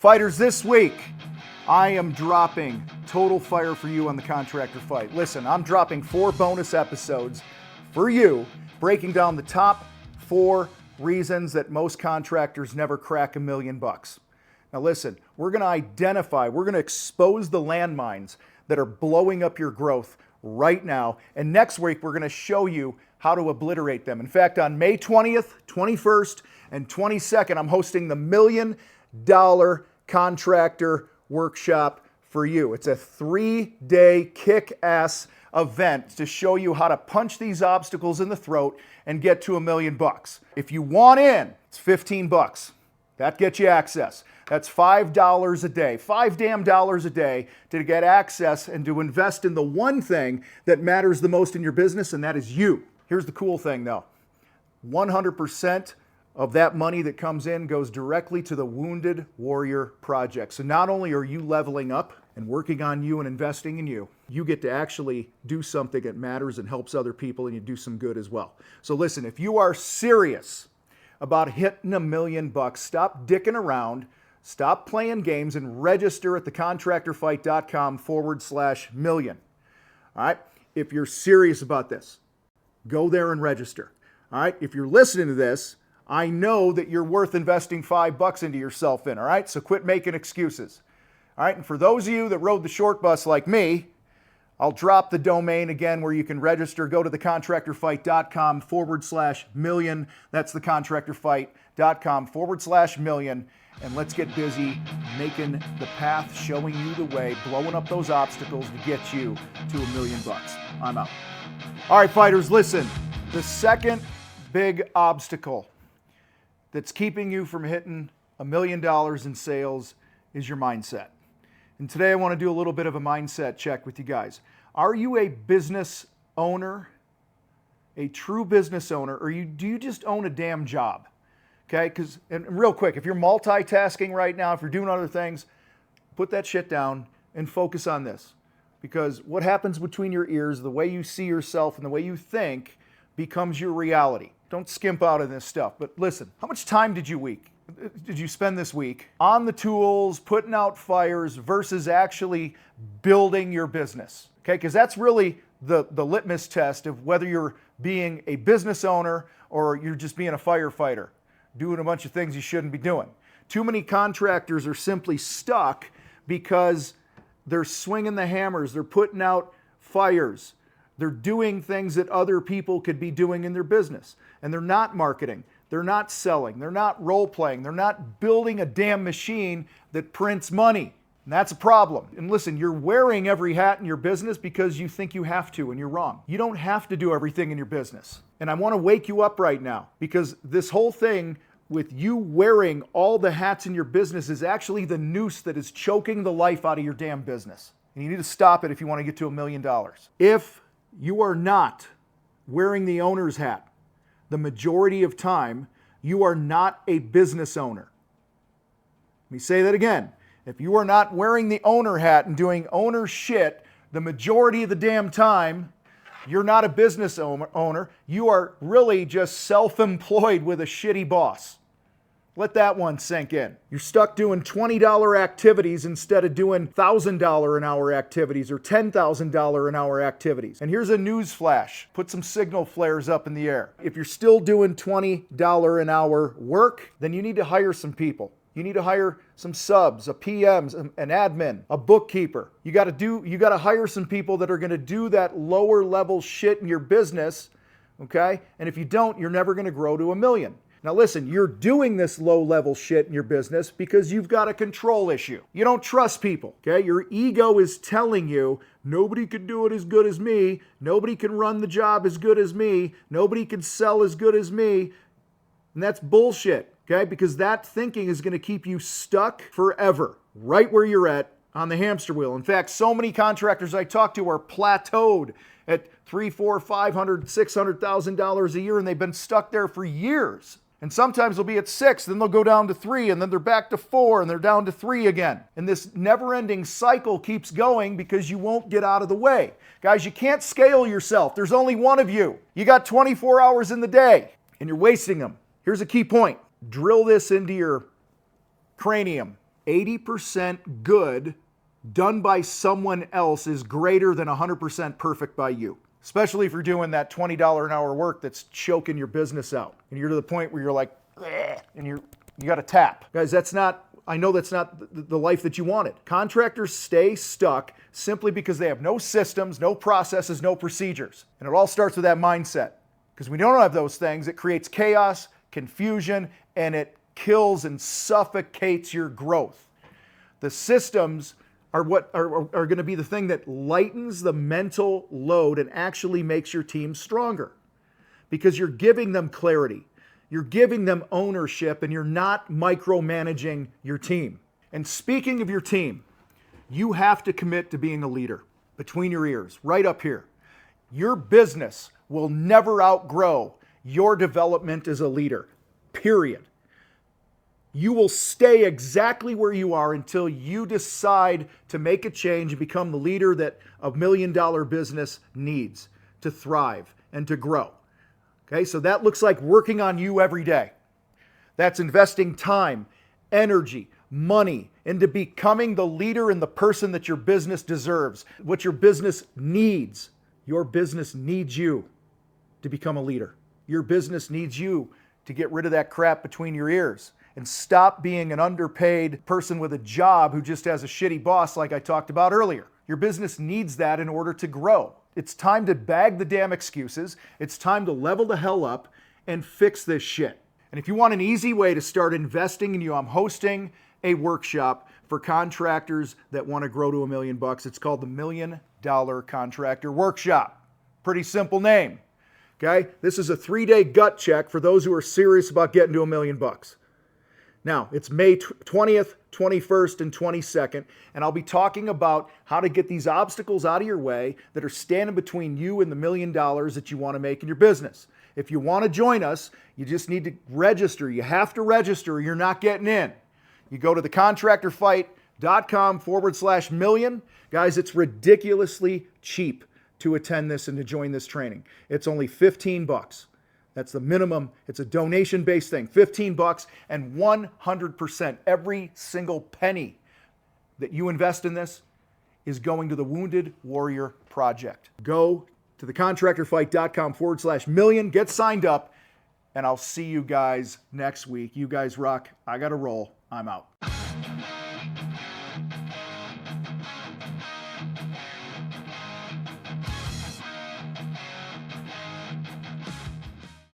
Fighters, this week, I am dropping total fire for you on the contractor fight. Listen, I'm dropping 4 bonus episodes for you, breaking down the top 4 reasons that most contractors never crack $1 million. Now listen, we're going to identify, we're going to expose the landmines that are blowing up your growth right now. And next week, we're going to show you how to obliterate them. In fact, on May 20th, 21st, and 22nd, I'm hosting the $1 Million Contractor Workshop for you. It's a 3-day kick-ass event to show you how to punch these obstacles in the throat and get to $1 million. If you want in, it's $15. That gets you access. That's $5 a day, $5 damn dollars a day to get access and to invest in the one thing that matters the most in your business, and that is you. Here's the cool thing though. 100% of that money that comes in goes directly to the Wounded Warrior Project. So not only are you leveling up and working on you and investing in you, you get to actually do something that matters and helps other people, and you do some good as well. So listen, if you are serious about hitting $1 million, stop dicking around, stop playing games, and register at thecontractorfight.com/million. All right? If you're serious about this, go there and register. All right? If you're listening to this, I know that you're worth investing $5 into yourself in, all right? So quit making excuses. All right, and for those of you that rode the short bus like me, I'll drop the domain again where you can register. Go to thecontractorfight.com/million. That's thecontractorfight.com/million. And let's get busy making the path, showing you the way, blowing up those obstacles to get you to $1 million. I'm out. All right, fighters, listen. The second big obstacle that's keeping you from hitting $1 million in sales is your mindset. And today I want to do a little bit of a mindset check with you guys. Are you a business owner, a true business owner, or do you just own a damn job? Okay, and real quick, if you're multitasking right now, if you're doing other things, put that shit down and focus on this. Because what happens between your ears, the way you see yourself and the way you think becomes your reality. Don't skimp out on this stuff. But listen, how much time did you spend this week on the tools, putting out fires versus actually building your business? Okay, because that's really the litmus test of whether you're being a business owner or you're just being a firefighter, doing a bunch of things you shouldn't be doing. Too many contractors are simply stuck because they're swinging the hammers, they're putting out fires. They're doing things that other people could be doing in their business. And they're not marketing. They're not selling. They're not role-playing. They're not building a damn machine that prints money. And that's a problem. And listen, you're wearing every hat in your business because you think you have to, and you're wrong. You don't have to do everything in your business. And I want to wake you up right now because this whole thing with you wearing all the hats in your business is actually the noose that is choking the life out of your damn business. And you need to stop it if you want to get to $1 million. If you are not wearing the owner's hat the majority of time, you are not a business owner. Let me say that again. If you are not wearing the owner hat and doing owner shit the majority of the damn time, you're not a business owner. You are really just self-employed with a shitty boss. Let that one sink in. You're stuck doing $20 activities instead of doing $1,000 an hour activities or $10,000 an hour activities. And here's a news flash. Put some signal flares up in the air. If you're still doing $20 an hour work, then you need to hire some people. You need to hire some subs, a PM, an admin, a bookkeeper. You got to hire some people that are going to do that lower level shit in your business, okay? And if you don't, you're never going to grow to $1 million. Now listen, you're doing this low-level shit in your business because you've got a control issue. You don't trust people, okay? Your ego is telling you, nobody can do it as good as me, nobody can run the job as good as me, nobody can sell as good as me, and that's bullshit, okay? Because that thinking is going to keep you stuck forever, right where you're at on the hamster wheel. In fact, so many contractors I talk to are plateaued at $300,000, $400,000, $500,000, $600,000 a year, and they've been stuck there for years. And sometimes they'll be at 6, then they'll go down to 3, and then they're back to 4, and they're down to 3 again. And this never-ending cycle keeps going because you won't get out of the way. Guys, you can't scale yourself. There's only one of you. You got 24 hours in the day, and you're wasting them. Here's a key point. Drill this into your cranium. 80% good done by someone else is greater than 100% perfect by you. Especially if you're doing that $20 an hour work that's choking your business out. And you're to the point where you're like, "Ugh," and you got to tap. Guys, I know that's not the life that you wanted. Contractors stay stuck simply because they have no systems, no processes, no procedures. And it all starts with that mindset. Because when you don't have those things, it creates chaos, confusion, and it kills and suffocates your growth. The systems are what are going to be the thing that lightens the mental load and actually makes your team stronger. Because you're giving them clarity. You're giving them ownership, and you're not micromanaging your team. And speaking of your team, you have to commit to being a leader. Between your ears, right up here. Your business will never outgrow your development as a leader, period. You will stay exactly where you are until you decide to make a change and become the leader that a $1 million business needs to thrive and to grow. Okay, so that looks like working on you every day. That's investing time, energy, money into becoming the leader and the person that your business deserves, what your business needs. Your business needs you to become a leader. Your business needs you to get rid of that crap between your ears and stop being an underpaid person with a job who just has a shitty boss like I talked about earlier. Your business needs that in order to grow. It's time to bag the damn excuses. It's time to level the hell up and fix this shit. And if you want an easy way to start investing in you, I'm hosting a workshop for contractors that want to grow to $1 million. It's called the Million Dollar Contractor Workshop. Pretty simple name. Okay? This is a 3-day gut check for those who are serious about getting to $1 million. Now, it's May 20th, 21st, and 22nd, and I'll be talking about how to get these obstacles out of your way that are standing between you and the $1 million that you want to make in your business. If you want to join us, you just need to register. You have to register or you're not getting in. You go to thecontractorfight.com/million. Guys, it's ridiculously cheap to attend this and to join this training. It's only $15. That's the minimum. It's a donation-based thing. $15 and 100%. Every single penny that you invest in this is going to the Wounded Warrior Project. Go to thecontractorfight.com/million. Get signed up, and I'll see you guys next week. You guys rock. I got to roll. I'm out.